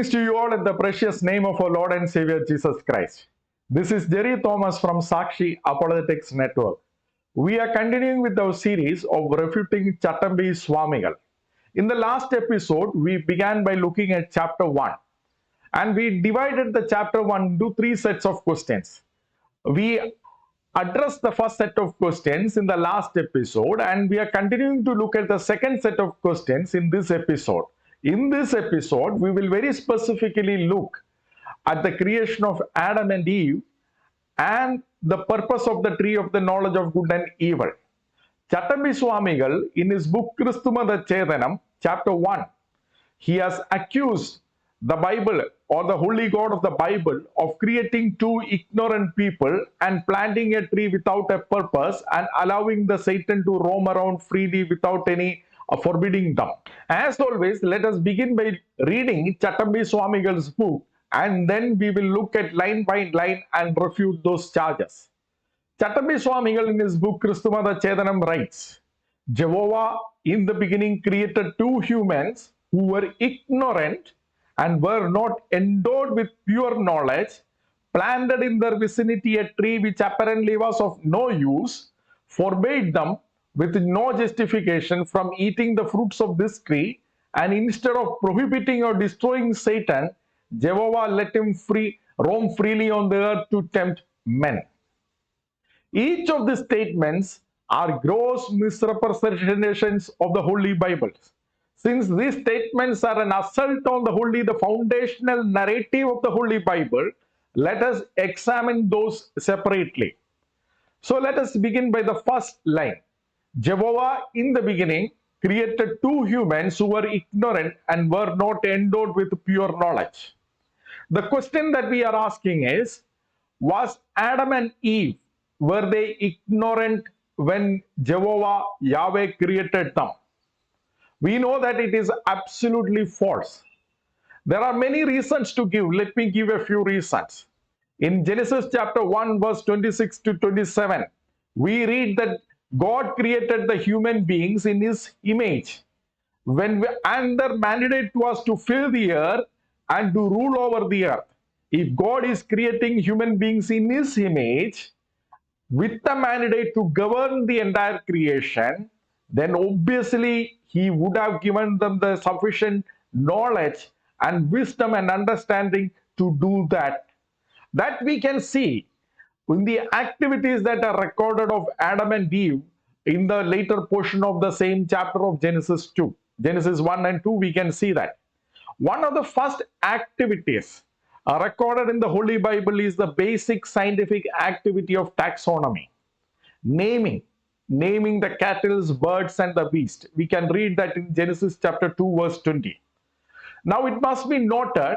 Greetings to you all in the precious name of our Lord and Savior Jesus Christ. This is Jerry Thomas from Sakshi Apologetics Network. We are continuing with our series of refuting Chattambi Swamigal. In the last episode, we began by looking at chapter 1 and we divided the chapter 1 into three sets of questions. We addressed the first set of questions in the last episode and we are continuing to look at the second set of questions in this episode. In this episode, we will very specifically look at the creation of Adam and Eve and the purpose of the tree of the knowledge of good and evil. Chattambi Swamigal, in his book Kristumada Chedanam, chapter 1, he has accused the Bible or the holy God of the Bible of creating two ignorant people and planting a tree without a purpose and allowing the Satan to roam around freely without any forbidding them. As always, let us begin by reading Chattambi Swamigal's book and then we will look at line by line and refute those charges. Chattambi Swamigal in his book Kristumada Chedanam writes, Jehovah in the beginning created two humans who were ignorant and were not endowed with pure knowledge, planted in their vicinity a tree which apparently was of no use, forbade them with no justification from eating the fruits of this tree, and instead of prohibiting or destroying Satan, Jehovah let him roam freely on the earth to tempt men. Each of these statements are gross misrepresentations of the Holy Bible. Since these statements are an assault on the foundational narrative of the Holy Bible, let us examine those separately. So let us begin by the first line. Jehovah in the beginning created two humans who were ignorant and were not endowed with pure knowledge. The question that we are asking is, was Adam and Eve, were they ignorant when Jehovah Yahweh created them? We know that it is absolutely false. There are many reasons to give. Let me give a few reasons. In Genesis chapter 1 verse 26 to 27, we read that God created the human beings in his image. And their mandate was to fill the earth and to rule over the earth. If God is creating human beings in his image with the mandate to govern the entire creation, then obviously he would have given them the sufficient knowledge and wisdom and understanding to do that. That we can see in the activities that are recorded of Adam and Eve in the later portion of the same chapter of Genesis 2. Genesis 1 and 2, we can see that. One of the first activities recorded in the Holy Bible is the basic scientific activity of taxonomy. Naming the cattle, birds and the beast. We can read that in Genesis chapter 2 verse 20. Now it must be noted,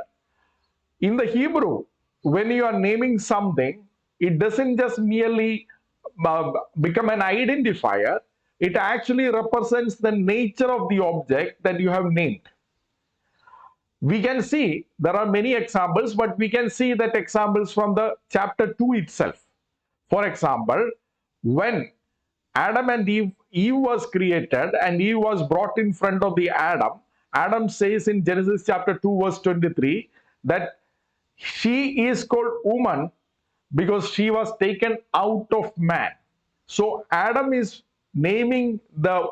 in the Hebrew, when you are naming something, it doesn't just merely become an identifier, it actually represents the nature of the object that you have named. We can see, there are many examples, but we can see that examples from the chapter 2 itself. For example, when Adam and Eve was created and Eve was brought in front of the Adam says in Genesis chapter 2 verse 23 that she is called woman because she was taken out of man. So Adam is naming the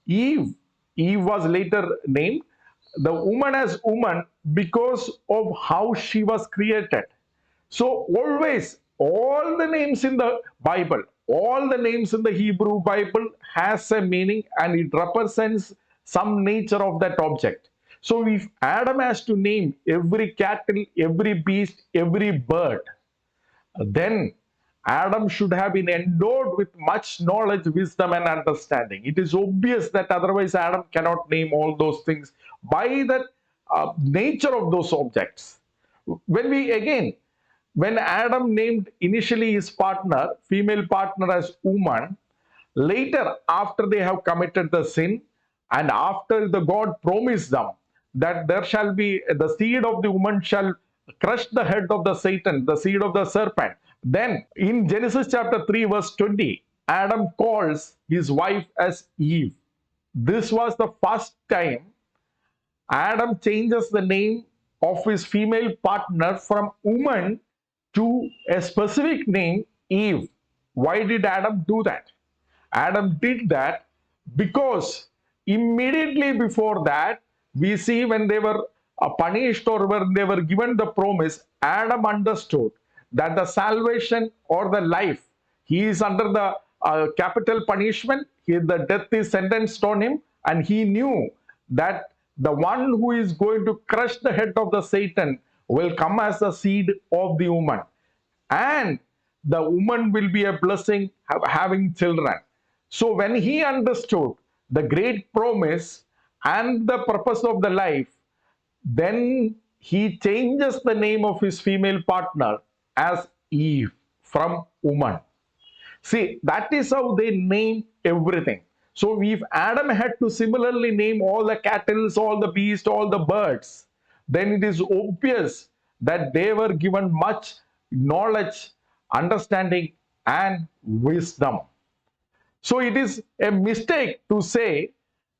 Eve. Eve was later named the woman as woman because of how she was created. So always, all the names in the Bible, all the names in the Hebrew Bible has a meaning and it represents some nature of that object. So if Adam has to name every cattle, every beast, every bird, then Adam should have been endowed with much knowledge, wisdom and understanding. It is obvious that otherwise Adam cannot name all those things by the nature of those objects. When Adam named initially his partner, female partner as woman, later after they have committed the sin and after the God promised them that there shall be the seed of the woman shall crush the head of the Satan, the seed of the serpent. Then in Genesis chapter 3 verse 20, Adam calls his wife as Eve. This was the first time Adam changes the name of his female partner from woman to a specific name, Eve. Why did Adam do that? Adam did that because immediately before that, we see when they were punished or when they were given the promise, Adam understood that the salvation or the life, he is under the capital punishment, the death is sentenced on him, and he knew that the one who is going to crush the head of the Satan will come as the seed of the woman, and the woman will be a blessing having children. So when he understood the great promise and the purpose of the life, then he changes the name of his female partner as Eve from woman. See, that is how they name everything. So if Adam had to similarly name all the cattle, all the beasts, all the birds, then it is obvious that they were given much knowledge, understanding, and wisdom. So it is a mistake to say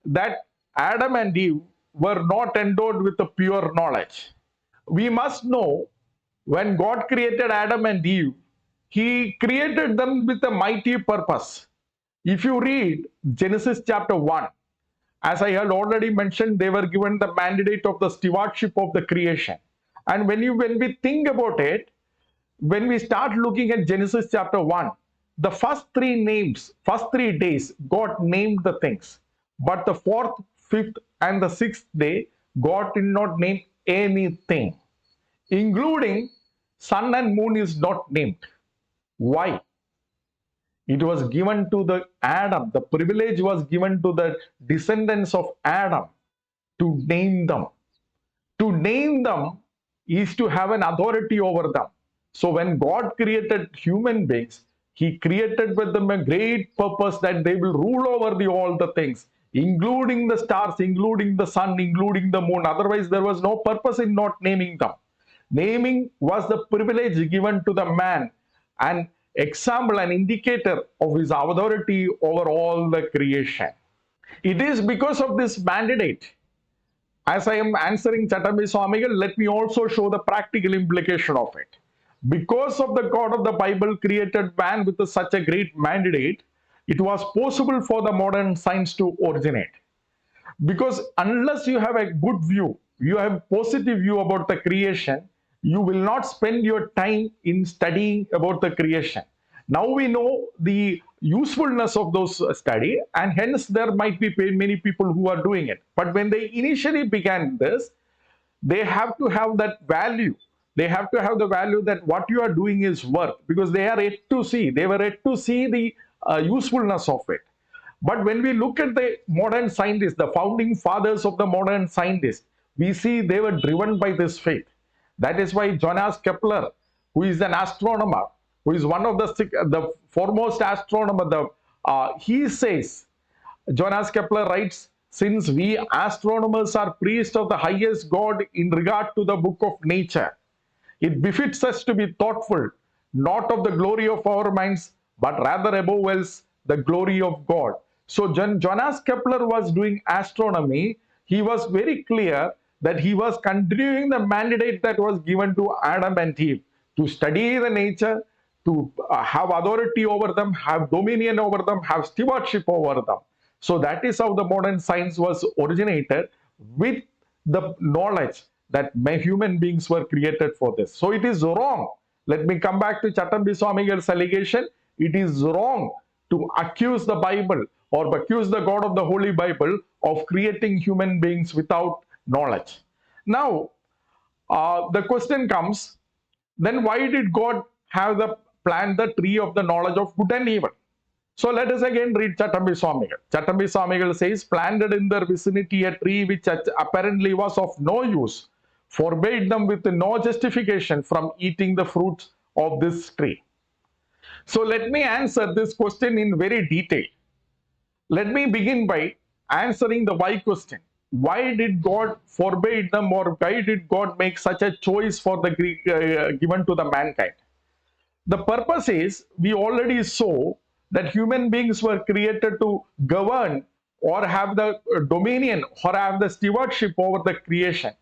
that Adam and Eve were not endowed with a pure knowledge. We must know when God created Adam and Eve, he created them with a mighty purpose. If you read Genesis chapter 1, as I had already mentioned, they were given the mandate of the stewardship of the creation. And when we think about it, when we start looking at Genesis chapter 1, the first three names, first 3 days, God named the things. But the fourth, fifth, and the sixth day, God did not name anything, including sun and moon is not named. Why? It was given to the Adam. The privilege was given to the descendants of Adam to name them. To name them is to have an authority over them. So when God created human beings, he created with them a great purpose that they will rule over all the things, including the stars, including the sun, including the moon. Otherwise, there was no purpose in not naming them. Naming was the privilege given to the man, an example, an indicator of his authority over all the creation. It is because of this mandate. As I am answering Chatambi Swamigal, let me also show the practical implication of it. Because of the God of the Bible created man with such a great mandate, it was possible for the modern science to originate. Because unless you have a good view, you have a positive view about the creation, you will not spend your time in studying about the creation. Now we know the usefulness of those study, and hence there might be many people who are doing it. But when they initially began this, they have to have that value. They have to have the value that what you are doing is worth, because they are yet to see. They were yet to see the usefulness of it. But when we look at the modern scientists, the founding fathers of the modern scientists, we see they were driven by this faith. That is why Johannes Kepler, who is an astronomer, who is one of the foremost astronomer, he says, Johannes Kepler writes, since we astronomers are priests of the highest God in regard to the book of nature, it befits us to be thoughtful, not of the glory of our minds, but rather above else the glory of God. So Johannes Kepler was doing astronomy. He was very clear that he was continuing the mandate that was given to Adam and Eve to study the nature, to have authority over them, have dominion over them, have stewardship over them. So that is how the modern science was originated, with the knowledge that human beings were created for this. So it is wrong. Let me come back to Chatambi Swamigal's allegation. It is wrong to accuse the Bible or accuse the God of the Holy Bible of creating human beings without knowledge. Now, the question comes, then why did God have the plant the tree of the knowledge of good and evil? So let us again read Chatambi Swamigal. Chatambi Swamigal says, planted in their vicinity a tree which apparently was of no use, forbade them with no justification from eating the fruits of this tree. So let me answer this question in very detail. Let me begin by answering the why question. Why did God forbade them, or why did God make such a choice for the given to the mankind? The purpose is, we already saw that human beings were created to govern or have the dominion or have the stewardship over the creation.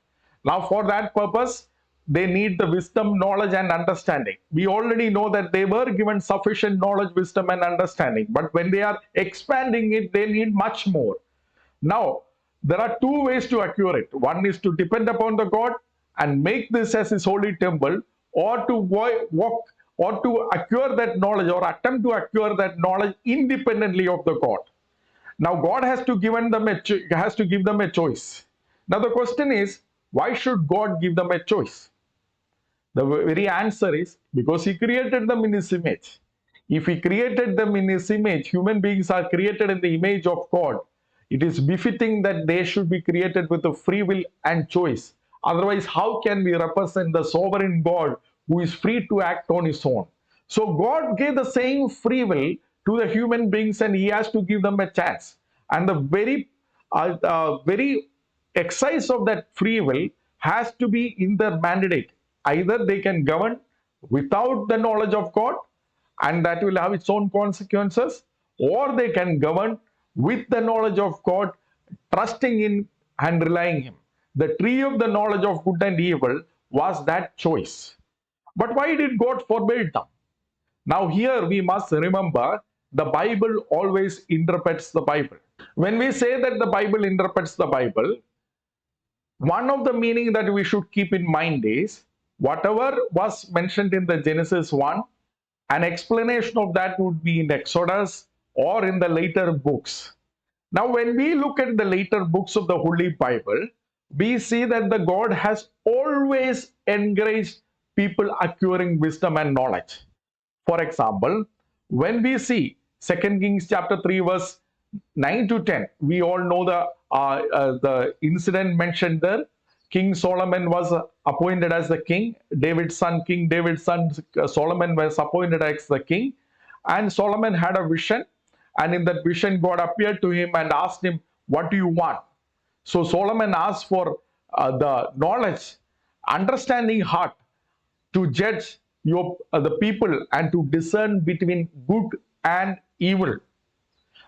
Now, for that purpose, they need the wisdom, knowledge, and understanding. We already know that they were given sufficient knowledge, wisdom, and understanding. But when they are expanding it, they need much more. Now, there are two ways to acquire it. One is to depend upon the God and make this as his holy temple, or to walk or to acquire that knowledge or attempt to acquire that knowledge independently of the God. Now, God has to give them a choice. Now, the question is, why should God give them a choice? The very answer is because he created them in his image. If he created them in his image, human beings are created in the image of God. It is befitting that they should be created with a free will and choice. Otherwise, how can we represent the sovereign God who is free to act on his own? So God gave the same free will to the human beings, and he has to give them a chance. And the very exercise of that free will has to be in their mandate. Either they can govern without the knowledge of God, and that will have its own consequences, or they can govern with the knowledge of God, trusting in and relying him. The tree of the knowledge of good and evil was that choice. But why did God forbid them? Now, here we must remember the Bible always interprets the Bible. When we say that the Bible interprets the Bible, one of the meaning that we should keep in mind is whatever was mentioned in the Genesis 1, an explanation of that would be in Exodus or in the later books. Now, when we look at the later books of the Holy Bible, we see that the God has always encouraged people acquiring wisdom and knowledge. For example, when we see 2 Kings chapter 3 verse 9 to 10, we all know the incident mentioned there. King Solomon was appointed as the king. King David's son Solomon was appointed as the king. And Solomon had a vision. And in that vision, God appeared to him and asked him, "What do you want?" So Solomon asked for the knowledge, understanding heart to judge the people and to discern between good and evil.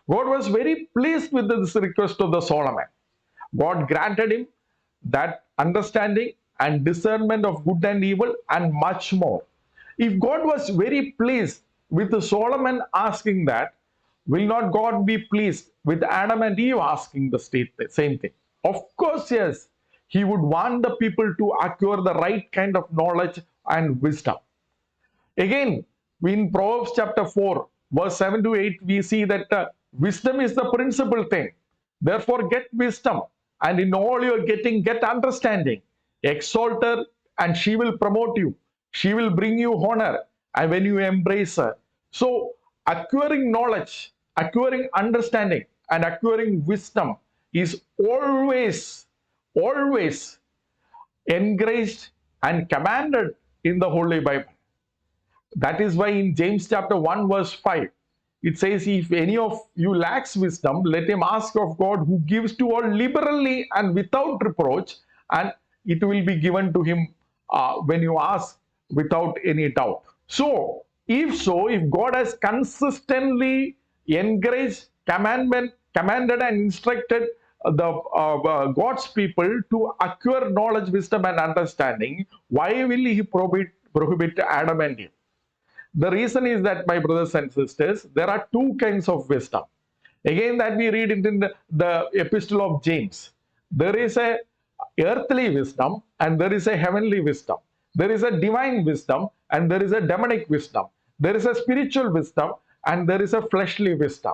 God was very pleased with this request of the Solomon. God granted him that understanding and discernment of good and evil and much more. If God was very pleased with Solomon asking that, will not God be pleased with Adam and Eve asking the same thing? Of course, yes. He would want the people to acquire the right kind of knowledge and wisdom. Again, in Proverbs chapter 4, verse 7 to 8, we see that wisdom is the principal thing. Therefore, get wisdom, and in all your getting, get understanding. Exalt her, and she will promote you. She will bring you honor, and when you embrace her. So, acquiring knowledge, acquiring understanding, and acquiring wisdom is always encouraged and commanded in the Holy Bible. That is why in James chapter 1 verse 5, it says, if any of you lacks wisdom, let him ask of God, who gives to all liberally and without reproach, and it will be given to him when you ask without any doubt. So, if God has consistently encouraged, commanded and instructed God's people to acquire knowledge, wisdom, and understanding, why will he prohibit Adam and Eve? The reason is that, my brothers and sisters, there are two kinds of wisdom. Again, that we read it in the epistle of James. There is a earthly wisdom and there is a heavenly wisdom. There is a divine wisdom and there is a demonic wisdom. There is a spiritual wisdom and there is a fleshly wisdom.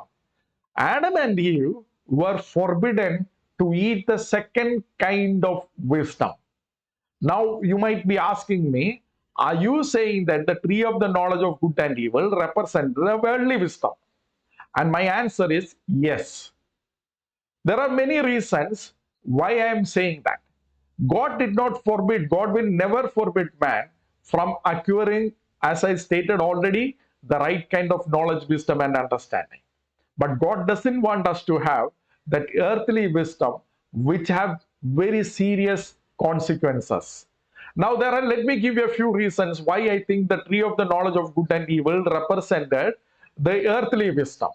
Adam and Eve were forbidden to eat the second kind of wisdom. Now, you might be asking me, are you saying that the tree of the knowledge of good and evil represents the worldly wisdom? And my answer is yes. There are many reasons why I am saying that. God did not forbid, God will never forbid man from acquiring, as I stated already, the right kind of knowledge, wisdom, and understanding. But God doesn't want us to have that earthly wisdom which have very serious consequences. Now, let me give you a few reasons why I think the tree of the knowledge of good and evil represented the earthly wisdom.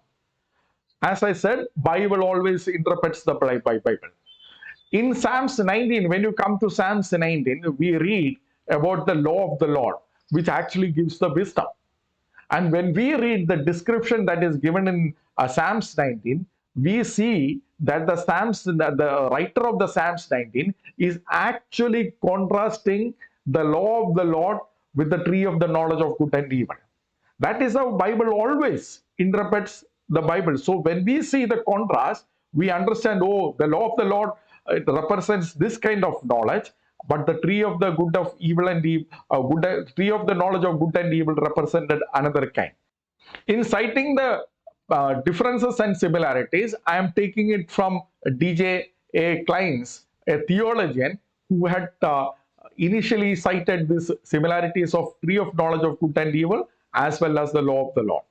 As I said, Bible always interprets the Bible. In Psalms 19, when you come to Psalms 19, we read about the law of the Lord, which actually gives the wisdom. And when we read the description that is given in Psalms 19, we see that the writer of the Psalms 19 is actually contrasting the law of the Lord with the tree of the knowledge of good and evil. That is how Bible always interprets the Bible. So when we see the contrast, we understand, oh, the law of the Lord, it represents this kind of knowledge, but the tree of the good of evil and evil, tree of the knowledge of good and evil represented another kind. In citing the differences and similarities, I am taking it from DJ A. Kleins, a theologian who had initially cited these similarities of tree of knowledge of good and evil as well as the law of the Lord.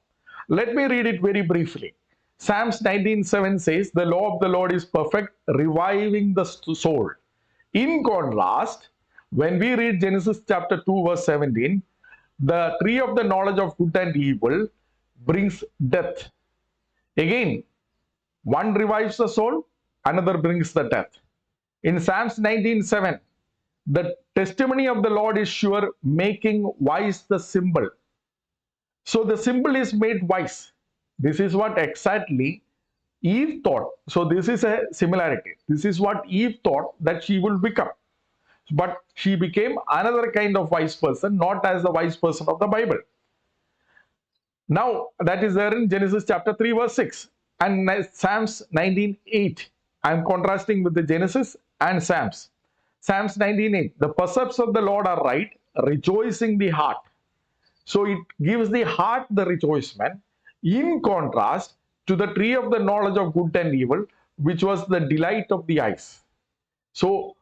Let me read it very briefly. Psalms 19:7 says, "The law of the Lord is perfect, reviving the soul." In contrast, when we read Genesis chapter 2, verse 17, the tree of the knowledge of good and evil brings death. Again, one revives the soul, another brings the death. In Psalms 19:7, the testimony of the Lord is sure, making wise the simple. So the simple is made wise. This is what exactly Eve thought. So this is a similarity. This is what Eve thought that she will become. But she became another kind of wise person, not as the wise person of the Bible. Now, that is there in Genesis chapter 3, verse 6. And Psalms 19:8. I am contrasting with the Genesis and Psalms. Psalms 19:8. The precepts of the Lord are right, rejoicing the heart. So it gives the heart the rejoicement, in contrast to the tree of the knowledge of good and evil, which was the delight of the eyes. So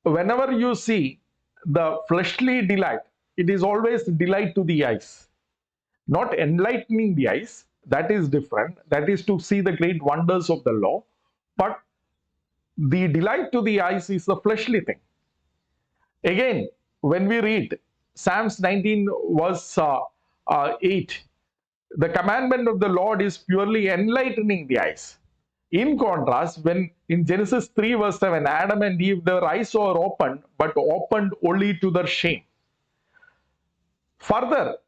whenever you see the fleshly delight, it is always delight to the eyes, not enlightening the eyes. That is different. That is to see the great wonders of the law. But the delight to the eyes is the fleshly thing. Again, when we read Psalms 19, verse 8, the commandment of the Lord is purely enlightening the eyes. In contrast, when in Genesis 3, verse 7, Adam and Eve, their eyes were opened, but opened only to their shame. Further,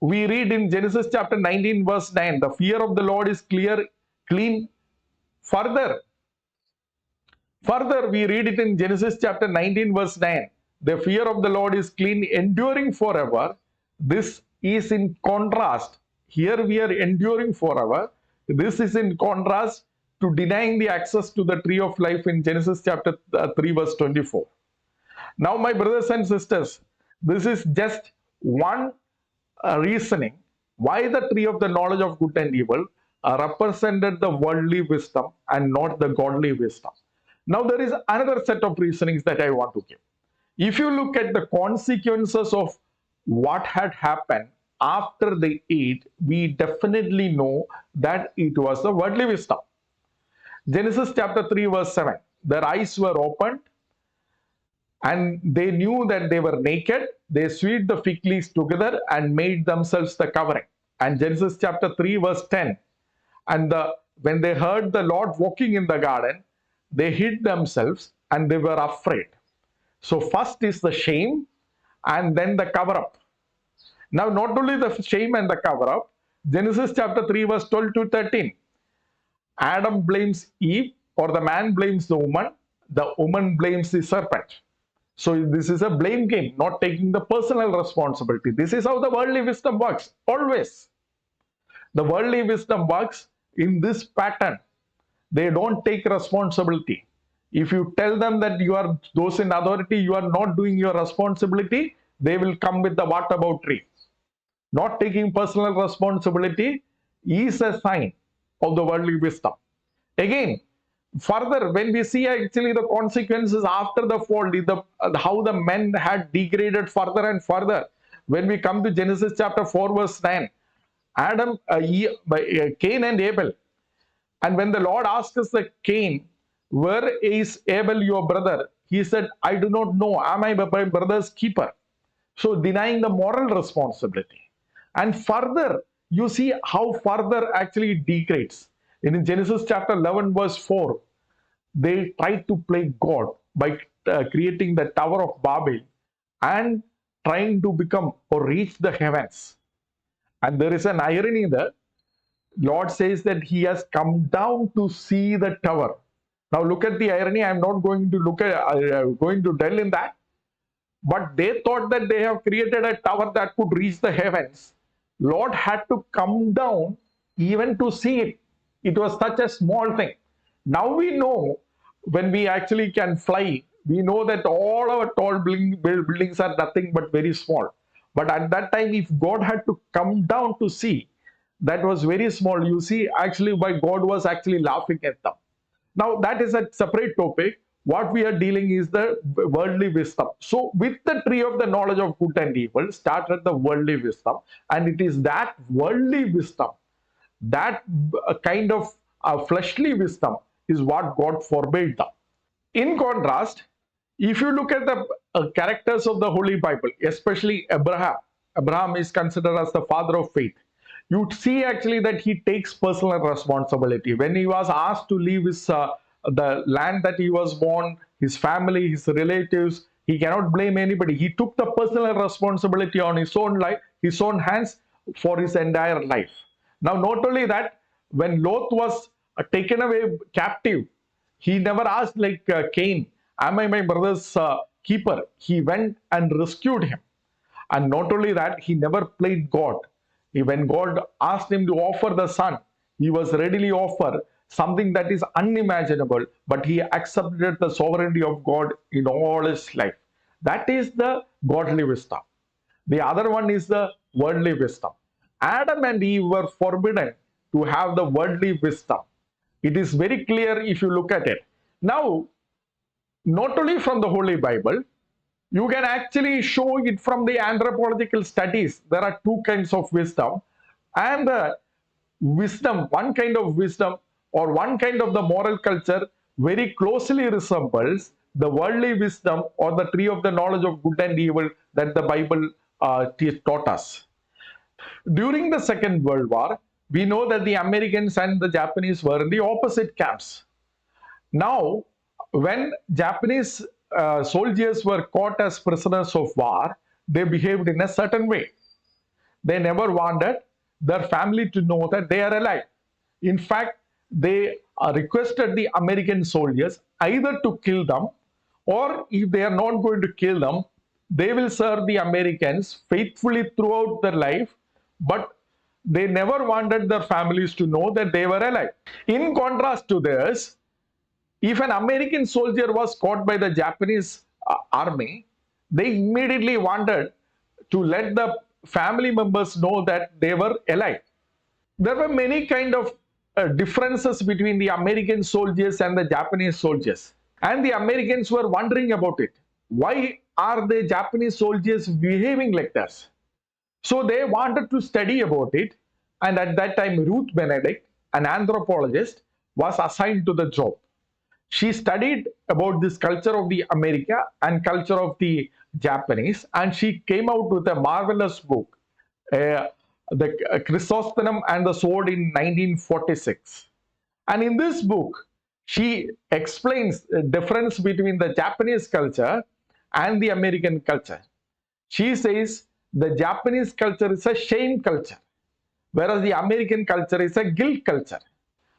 we read in Genesis chapter 19, verse 9, the fear of the Lord is clear, clean. Further, we read it in Genesis chapter 19, verse 9, the fear of the Lord is clean, enduring forever. This is in contrast. Here we are enduring forever. This is in contrast to denying the access to the tree of life in Genesis chapter 3, verse 24. Now, my brothers and sisters, this is just one reasoning why the tree of the knowledge of good and evil represented the worldly wisdom and not the godly wisdom. Now, there is another set of reasonings that I want to give. If you look at the consequences of what had happened after they ate, we definitely know that it was the worldly wisdom. Genesis chapter 3, verse 7, their eyes were opened and they knew that they were naked. They sewed the fig leaves together and made themselves the covering. And Genesis chapter 3, verse 10, and when they heard the Lord walking in the garden, they hid themselves and they were afraid. So first is the shame and then the cover up. Now, not only the shame and the cover up, Genesis chapter 3, verse 12 to 13. Adam blames Eve, or the man blames the woman blames the serpent. So this is a blame game, not taking the personal responsibility. This is how the worldly wisdom works, always. The worldly wisdom works in this pattern. They don't take responsibility. If you tell them that you are those in authority, you are not doing your responsibility, they will come with the whataboutery. Not taking personal responsibility is a sign of the worldly wisdom. Again, further, when we see actually the consequences after the fall, how the men had degraded further and further. When we come to Genesis chapter 4, verse 9, Cain and Abel. And when the Lord asked us the Cain, where is Abel your brother? He said, I do not know. Am I my brother's keeper? So denying the moral responsibility. And further, you see how further actually it degrades. In Genesis chapter 11, verse 4, they tried to play God by creating the Tower of Babel and trying to become or reach the heavens. And there is an irony there. Lord says that he has come down to see the tower. Now look at the irony. I'm not going to look at going to dwell in that. But they thought that they have created a tower that could reach the heavens. Lord had to come down even to see it. It was such a small thing. Now we know when we actually can fly, we know that all our tall buildings are nothing but very small. But at that time, if God had to come down to see, that was very small. You see, actually, why God was actually laughing at them. Now, that is a separate topic. What we are dealing is the worldly wisdom. So, with the tree of the knowledge of good and evil, started the worldly wisdom, and it is that worldly wisdom, that kind of fleshly wisdom, is what God forbade them. In contrast, if you look at the characters of the Holy Bible, especially Abraham, Abraham is considered as the father of faith. You see actually that he takes personal responsibility. When he was asked to leave his the land that he was born, his family, his relatives, he cannot blame anybody. He took the personal responsibility on his own life, his own hands for his entire life. Now, not only that, when Lot was taken away captive, he never asked like Cain, am I my brother's keeper? He went and rescued him. And not only that, he never played God. When God asked him to offer the son, he was readily offer something that is unimaginable, but he accepted the sovereignty of God in all his life. That is the godly wisdom. The other one is the worldly wisdom. Adam and Eve were forbidden to have the worldly wisdom. It is very clear if you look at it. Now, not only from the Holy Bible, you can actually show it from the anthropological studies. There are two kinds of wisdom, and the wisdom, one kind of wisdom or one kind of the moral culture very closely resembles the worldly wisdom or the tree of the knowledge of good and evil that the Bible taught us. During the Second World War, we know that the Americans and the Japanese were in the opposite camps. Now, when Japanese soldiers were caught as prisoners of war, they behaved in a certain way. They never wanted their family to know that they are alive. In fact, they requested the American soldiers either to kill them, or if they are not going to kill them, they will serve the Americans faithfully throughout their life, but they never wanted their families to know that they were alive. In contrast to this, if an American soldier was caught by the Japanese army, they immediately wanted to let the family members know that they were alive. There were many kind of differences between the American soldiers and the Japanese soldiers. And the Americans were wondering about it. Why are the Japanese soldiers behaving like this? So they wanted to study about it. And at that time, Ruth Benedict, an anthropologist, was assigned to the job. She studied about this culture of the America and culture of the Japanese, and she came out with a marvelous book, the Chrysostom and the Sword in 1946. And in this book, she explains the difference between the Japanese culture and the American culture. She says the Japanese culture is a shame culture, whereas the American culture is a guilt culture.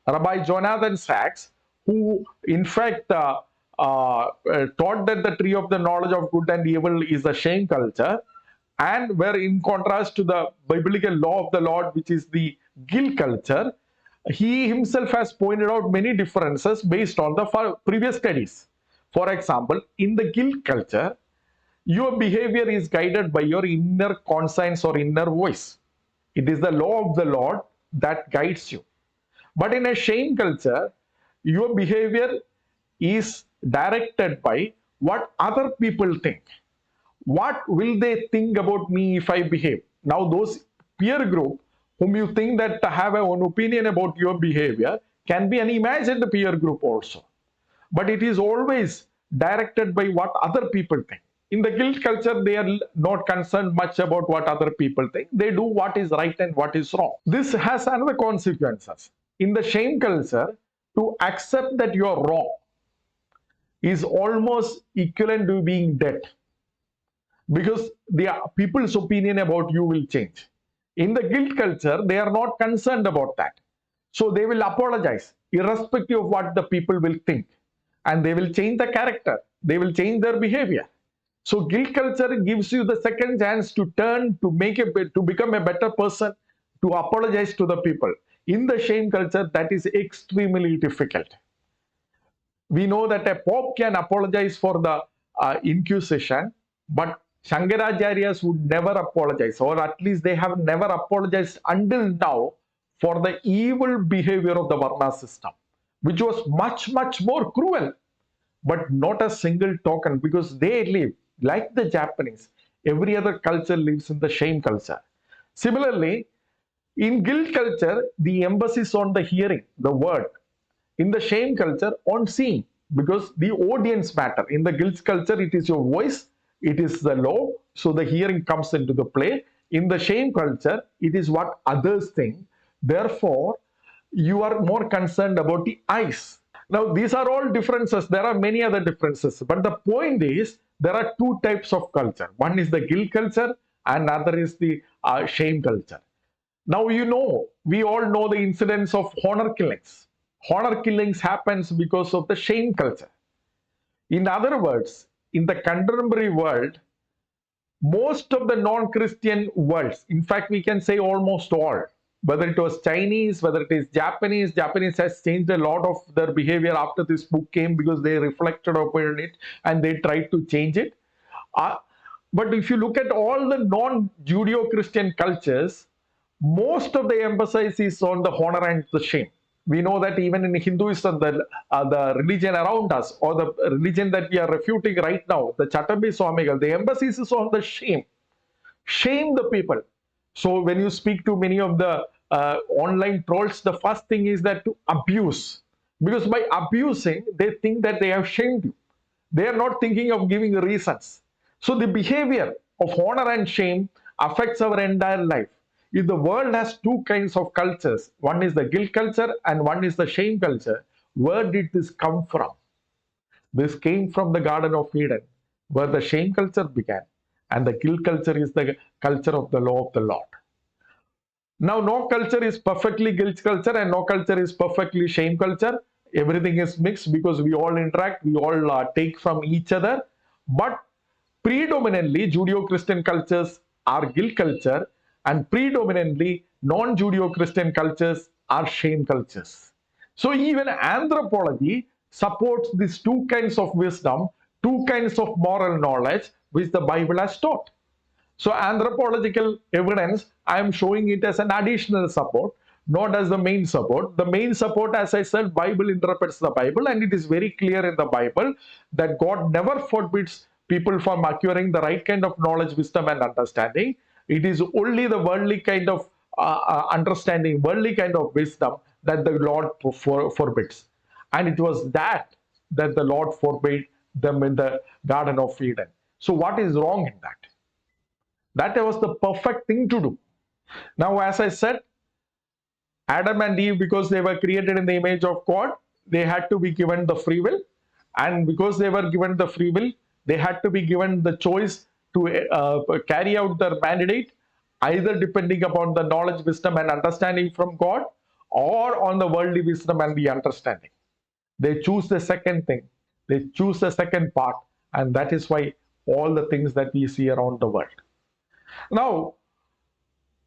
Rabbi Jonathan Sachs, who in fact taught that the tree of the knowledge of good and evil is a shame culture, and where in contrast to the biblical law of the Lord, which is the guilt culture, he himself has pointed out many differences based on the previous studies. For example, in the guilt culture, your behavior is guided by your inner conscience or inner voice. It is the law of the Lord that guides you. But in a shame culture, your behavior is directed by what other people think. What will they think about me if I behave? Now, those peer group whom you think that have an opinion about your behavior can be an imagined peer group also. But it is always directed by what other people think. In the guilt culture, they are not concerned much about what other people think. They do what is right and what is wrong. This has another consequences. In the shame culture, to accept that you are wrong, is almost equivalent to being dead, because the people's opinion about you will change. In the guilt culture, they are not concerned about that. So they will apologize irrespective of what the people will think, and they will change the character, they will change their behavior. So guilt culture gives you the second chance to turn, to to become a better person, to apologize to the people. In the shame culture, that is extremely difficult. We know that a pope can apologize for the inquisition, but Shankaracharyas would never apologize, or at least they have never apologized until now for the evil behavior of the Varna system, which was much, much more cruel. But not a single token, because they live like the Japanese. Every other culture lives in the shame culture. Similarly, in guilt culture, the emphasis on the hearing, the word. In the shame culture, on seeing, because the audience matter. In the guilt culture, it is your voice, it is the law, so the hearing comes into the play. In the shame culture, it is what others think. Therefore, you are more concerned about the eyes. Now, these are all differences. There are many other differences. But the point is, there are two types of culture. One is the guilt culture, and another is the shame culture. Now, we all know the incidents of honor killings. Honor killings happens because of the shame culture. In other words, in the contemporary world, most of the non-Christian worlds, in fact, we can say almost all, whether it was Chinese, whether it is Japanese, Japanese has changed a lot of their behavior after this book came, because they reflected upon it and they tried to change it. But if you look at all the non-Judeo-Christian cultures, most of the emphasis is on the honor and the shame. We know that even in Hinduism, the religion around us, or the religion that we are refuting right now, the Chatambi Swamigal, the emphasis is on the shame. Shame the people. So when you speak to many of the online trolls, the first thing is that to abuse. Because by abusing, they think that they have shamed you. They are not thinking of giving reasons. So the behavior of honor and shame affects our entire life. If the world has two kinds of cultures, one is the guilt culture and one is the shame culture, where did this come from? This came from the Garden of Eden, where the shame culture began, and the guilt culture is the culture of the law of the Lord. Now, no culture is perfectly guilt culture, and no culture is perfectly shame culture. Everything is mixed, because we all interact, we all take from each other. But predominantly, Judeo-Christian cultures are guilt culture, and predominantly, non-Judeo-Christian cultures are shame cultures. So even anthropology supports these two kinds of wisdom, two kinds of moral knowledge which the Bible has taught. So anthropological evidence, I am showing it as an additional support, not as the main support. The main support, as I said, Bible interprets the Bible, and it is very clear in the Bible that God never forbids people from acquiring the right kind of knowledge, wisdom, and understanding. It is only the worldly kind of understanding, worldly kind of wisdom that the Lord forbids. And it was that the Lord forbade them in the Garden of Eden. So what is wrong in that? That was the perfect thing to do. Now, as I said, Adam and Eve, because they were created in the image of God, they had to be given the free will. And because they were given the free will, they had to be given the choice to carry out their mandate, either depending upon the knowledge, wisdom, and understanding from God, or on the worldly wisdom and the understanding. They choose the second thing. They choose the second part. And that is why all the things that we see around the world. Now,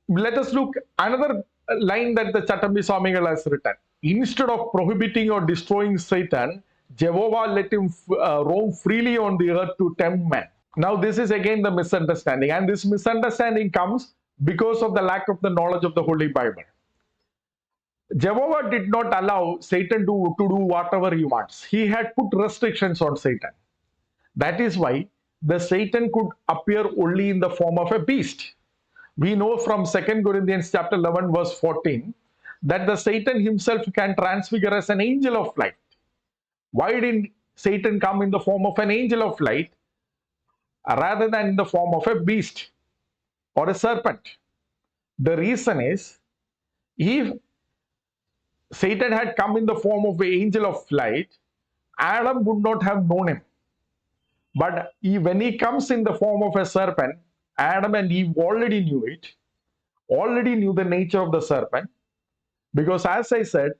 let us look another line that the Chatambi Swamigal has written. Instead of prohibiting or destroying Satan, Jehovah let him roam freely on the earth to tempt men. Now, this is again the misunderstanding, and this misunderstanding comes because of the lack of the knowledge of the Holy Bible. Jehovah did not allow Satan to do whatever he wants. He had put restrictions on Satan. That is why the Satan could appear only in the form of a beast. We know from 2 Corinthians chapter 11 verse 14 that the Satan himself can transfigure as an angel of light. Why didn't Satan come in the form of an angel of light rather than in the form of a beast or a serpent? The reason is, if Satan had come in the form of an angel of light, Adam would not have known him. But when he comes in the form of a serpent, Adam and Eve already knew it, already knew the nature of the serpent. Because as I said,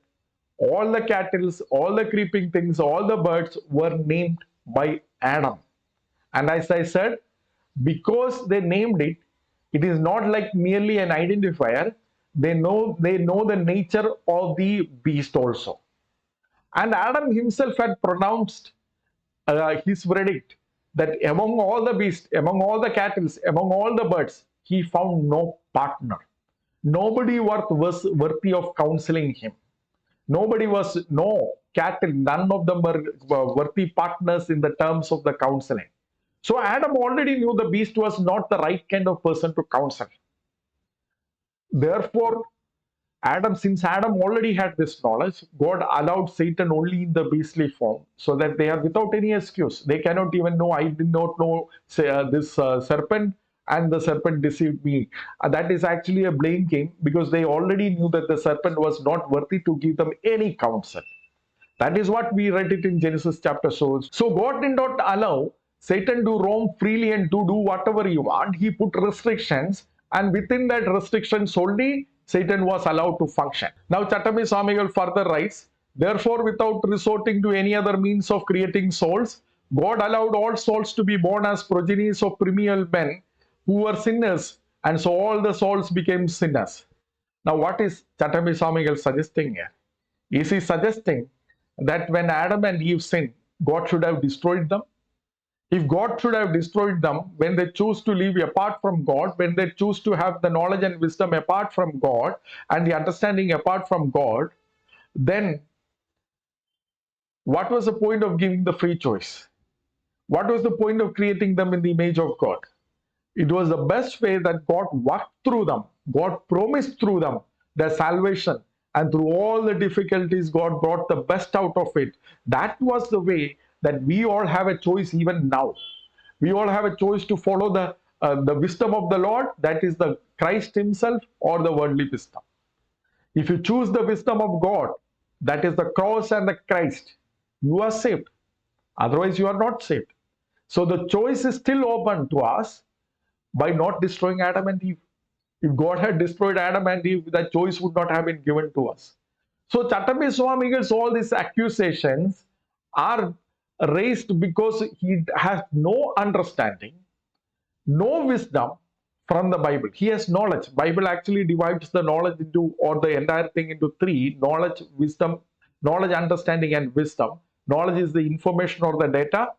all the cattle, all the creeping things, all the birds were named by Adam. And as I said, because they named it, it is not like merely an identifier. They know the nature of the beast also. And Adam himself had pronounced his verdict that among all the beasts, among all the cattle, among all the birds, he found no partner. Nobody was worthy of counseling him. Nobody was, no cattle, none of them were worthy partners in the terms of the counseling. So Adam already knew the beast was not the right kind of person to counsel. Therefore, since Adam already had this knowledge, God allowed Satan only in the beastly form so that they are without any excuse. They cannot even know, I did not know this serpent, and the serpent deceived me. That is actually a blame game, because they already knew that the serpent was not worthy to give them any counsel. That is what we read it in Genesis chapter 4. So God did not allow Satan to roam freely and to do whatever he want. He put restrictions, and within that restrictions only Satan was allowed to function. Now Chattami Swamigal further writes, therefore, without resorting to any other means of creating souls, God allowed all souls to be born as progenies of primeval men who were sinners, and so all the souls became sinners. Now, what is Chattami Swamigal suggesting here? Is he suggesting that when Adam and Eve sinned, God should have destroyed them? If God should have destroyed them when they choose to live apart from God, when they choose to have the knowledge and wisdom apart from God and the understanding apart from God, then what was the point of giving the free choice? What was the point of creating them in the image of God? It was the best way that God worked through them. God promised through them their salvation. And through all the difficulties, God brought the best out of it. That was the way that we all have a choice even now. We all have a choice to follow the wisdom of the Lord, that is the Christ himself, or the worldly wisdom. If you choose the wisdom of God, that is the cross and the Christ, you are saved. Otherwise, you are not saved. So the choice is still open to us by not destroying Adam and Eve. If God had destroyed Adam and Eve, that choice would not have been given to us. So Chattami Swamigal's all these accusations are raised because he has no understanding, no wisdom from the Bible. He has knowledge. Bible actually divides the knowledge into, or the entire thing into three: knowledge, wisdom, knowledge, understanding, and wisdom. Knowledge is the information or the data.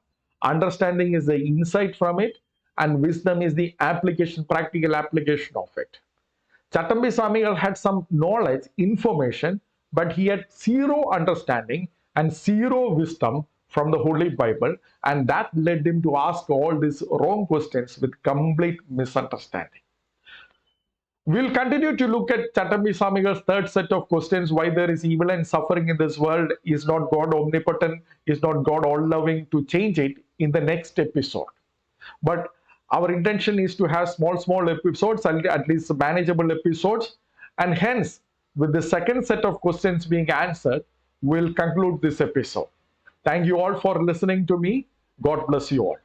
Understanding is the insight from it, and wisdom is the application, practical application of it. Chattami Swamigal had some knowledge, information, but he had zero understanding and zero wisdom from the Holy Bible, and that led him to ask all these wrong questions with complete misunderstanding. We'll continue to look at Chattami Swamigal's third set of questions: why there is evil and suffering in this world. Is not God omnipotent? Is not God all-loving to change it? In the next episode. But our intention is to have small episodes, at least manageable episodes, and hence, with the second set of questions being answered, we'll conclude this episode. Thank you all for listening to me. God bless you all.